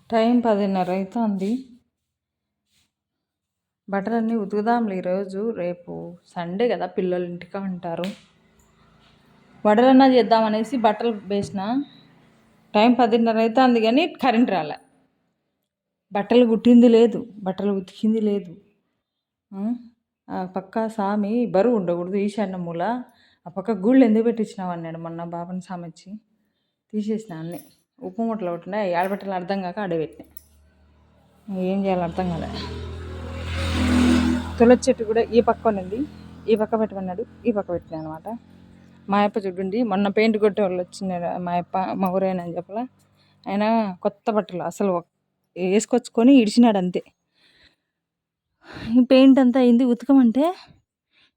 Time 10:30 అవుతుంది. బట్టలన్నీ ఉతుకుదాంలే ఈరోజు. రేపు సండే కదా, పిల్లలు ఇంటికి ఉంటారు. వడలన్నా చేద్దామనేసి బట్టలు వేసిన. టైం 10:30 అవుతుంది కానీ కరెంట్ రాలే. బట్టలు కుట్టింది లేదు, బట్టలు ఉతికింది లేదు. ఆ పక్క సామి బరువు ఉండకూడదు ఈశాన్య మూల. ఆ పక్క గూళ్ళు ఎందుకు పెట్టించినావు అన్నాడు మొన్న బాబుని సామి వచ్చి. తీసేసిన అన్నీ. ఉప్పు మూటలు కొట్టినా, ఏడబెట్టాలి అర్థం కాక అడబెట్టినా. ఏం చేయాలో అర్థం కాలే. తులసి చెట్టు కూడా ఈ పక్క ఉన్నది, ఈ పక్క పెట్టమన్నాడు, ఈ పక్క పెట్టినా అనమాట. మా అప్ప చూడండి, మొన్న పెయింట్ కొట్టే వాళ్ళు వచ్చినారు. మా అప్ప మా ఊరైనా అని చెప్పలా. ఆయన కొత్త బట్టలు అసలు వేసుకొచ్చుకొని ఇడిచినాడు అంతే. పెయింట్ అంతా అయింది. ఉతకమంటే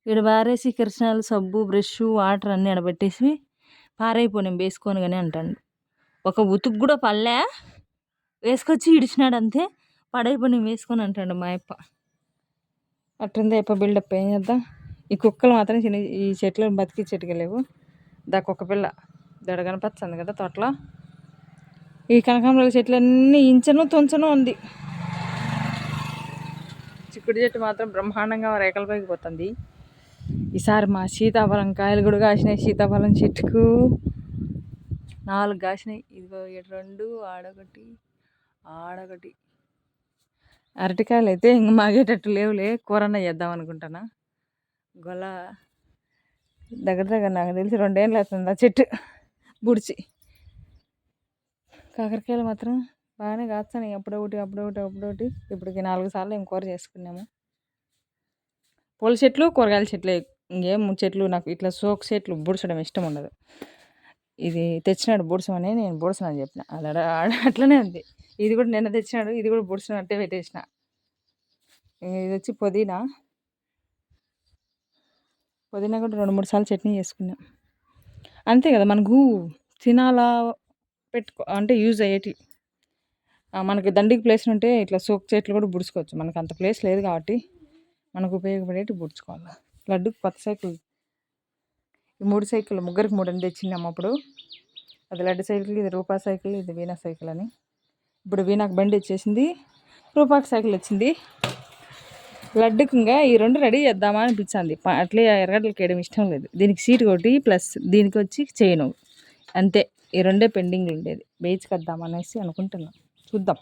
ఇక్కడ బారేసి కిరసనాలు, సబ్బు, బ్రష్, వాటర్ అన్నీ ఆడబెట్టేసి పారైపోయి వేసుకొని కానీ అంటాడు. ఒక ఉతుకు కూడా పల్లె, వేసుకొచ్చి ఇడిచినాడు అంతే. పడైపోయి వేసుకొని అంటాడు మా అప్ప. అట్టుంది అప్ప బిల్డప్. ఏం చేద్దాం. ఈ కుక్కలు మాత్రం చిన్న ఈ చెట్లు బతికి చెట్టుకెళ్ళేవు. దాకా ఒక పిల్ల దడ కనపచ్చింది కదా తోటలో. ఈ కనకాంబరాల చెట్లన్నీ ఇంచను తొంచను ఉంది. చిక్కుడు చెట్టు మాత్రం బ్రహ్మాండంగా రేకల పైకి పోతుంది. ఈసారి మా సీతాఫలం కాయలు కూడా కాసినాయి. సీతాఫలం చెట్టుకు 4 కాసినాయి. ఇదిగో 2 ఆడొకటి ఆడొకటి. అరటికాయలు అయితే ఇంక మాగేటట్టు లేవులే. కూరన్న చేద్దాం అనుకుంటున్నా. గొల దగ్గర నాకు తెలిసి 2 ఏళ్ళు అవుతుంది ఆ చెట్టు బుడిచి. కాకరకాయలు మాత్రం బాగానే కాస్తాయి. అప్పుడొకటి. ఇప్పటికి 4 సార్లు ఏం కూర చేసుకున్నాము. పూల చెట్లు, కూరగాయల చెట్లు, ఇంకేం చెట్లు నాకు ఇట్లా సోకు చెట్లు బుడచడం ఇష్టం ఉండదు. ఇది తెచ్చినాడు బుడసమని నేను బుడసనని చెప్పిన. అది అట్లనే ఉంది. ఇది కూడా నిన్న తెచ్చినాడు, ఇది కూడా బుడసనట్టే పెట్టేసిన. ఇది వచ్చి పుదీనా కూడా 2-3 సార్లు చట్నీ చేసుకున్నాం. అంతే కదా, మనకు తినాలా అంటే యూజ్ అయ్యేటి. మనకి దండికి ప్లేస్ ఉంటే ఇట్లా సోకు చెట్లు కూడా బుడుచుకోవచ్చు. మనకు అంత ప్లేస్ లేదు కాబట్టి మనకు ఉపయోగపడేటి బుడుచుకోవాలి. లడ్డుకు కొత్త సైకిల్, ఈ 3 సైకిల్ ముగ్గురికి 3 అని తెచ్చినాము అప్పుడు. అది లడ్డు సైకిల్, ఇది రూపా సైకిల్, ఇది వీణా సైకిల్ అని. ఇప్పుడు వీణాకు బండి వచ్చేసింది, రూపాకి సైకిల్ వచ్చింది. లడ్డుకి ఇంకా ఈ 2 రెడీ చేద్దామా అనిపించింది. అట్లే ఎర్రగడ్డలకి వేయడం ఇష్టం లేదు. దీనికి సీట్ కొట్టి ప్లస్ దీనికి వచ్చి చేయను అంతే. ఈ 2 పెండింగ్లు ఉండేది. వేయించుకొద్దామనేసి అనుకుంటున్నాం. చూద్దాం.